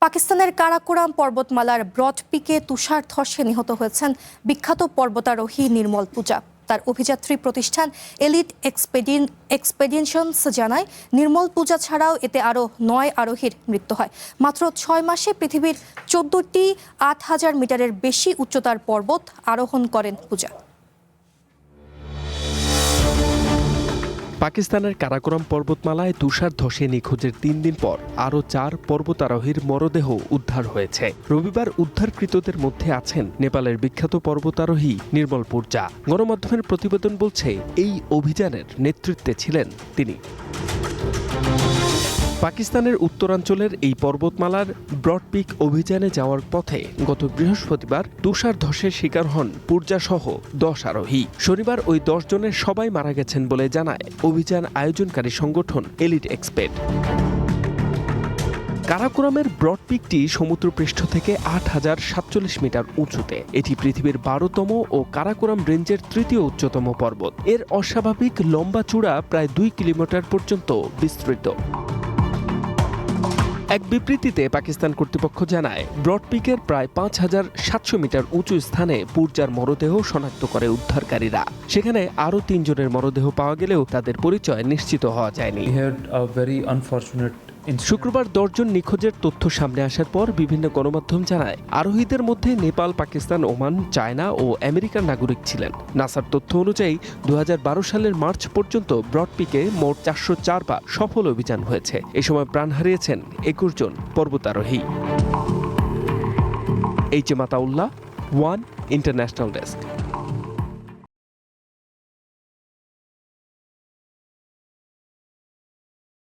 পাকিস্তানের কারাকোরাম পর্বতমালার ব্রড পিকে তুষার ধসে নিহত হয়েছেন বিখ্যাত পর্বতারোহী নির্মল পূজা। তার অভিযাত্রী প্রতিষ্ঠান এলিট এক্সপেডিশনস জানায়, নির্মল পূজা ছাড়াও এতে আরও ৯ আরোহীর মৃত্যু হয়। মাত্র ৬ মাসে পৃথিবীর ১৪টি ৮,০০০ মিটারের বেশি উচ্চতার পর্বত আরোহণ করেন পূজা। পাকিস্তানের কারাকোরাম পর্বতমালায় তুষার ধসে নিখোঁজের ৩ দিন পর আরও ৪ পর্বতারোহীর মরদেহ উদ্ধার হয়েছে। রবিবার উদ্ধারকৃতদের মধ্যে আছেন নেপালের বিখ্যাত পর্বতারোহী নির্মল পূজা। গণমাধ্যমের প্রতিবেদন বলছে, এই অভিযানের নেতৃত্বে ছিলেন তিনি। পাকিস্তানের উত্তরাঞ্চলের এই পর্বতমালার ব্রড পিক অভিযানে যাওয়ার পথে গত বৃহস্পতিবার তুষার ধসের শিকার হন পূজা সহ ১০ আরোহী। শনিবার ওই ১০ জনের সবাই মারা গেছেন বলে জানায় অভিযান আয়োজনকারী সংগঠন এলিট এক্সপেড। কারাকোরামের ব্রড পিকটি সমুদ্রপৃষ্ঠ থেকে ৮,০৪৭ মিটার উঁচুতে। এটি পৃথিবীর ১২তম ও কারাকোরাম রেঞ্জের ৩য় উচ্চতম পর্বত। এর অস্বাভাবিক লম্বা চূড়া প্রায় ২ কিলোমিটার পর্যন্ত বিস্তৃত। এক বিবৃতিতে পাকিস্তান কর্তৃপক্ষ জানায়, ব্রড পিকের প্রায় ৫,৭০০ মিটার উঁচু স্থানে পূজার মরদেহ শনাক্ত করে উদ্ধারকারীরা। সেখানে আরও ৩ জনের মরদেহ পাওয়া গেলেও তাদের পরিচয় নিশ্চিত হওয়া যায়নি। শুক্রবার ১০ জন নিখোঁজের তথ্য সামনে আসার পর বিভিন্ন গণমাধ্যম জানায়, আরোহীদের মধ্যে নেপাল, পাকিস্তান, ওমান, চায়না ও আমেরিকার নাগরিক ছিলেন। নাসার তথ্য অনুযায়ী ২০১২ সালের মার্চ পর্যন্ত ব্রড পিকে মোট ৪০৪ বার সফল অভিযান হয়েছে। এ সময় প্রাণ হারিয়েছেন ২১ জন পর্বতারোহী। H M Ataullah, one international desk.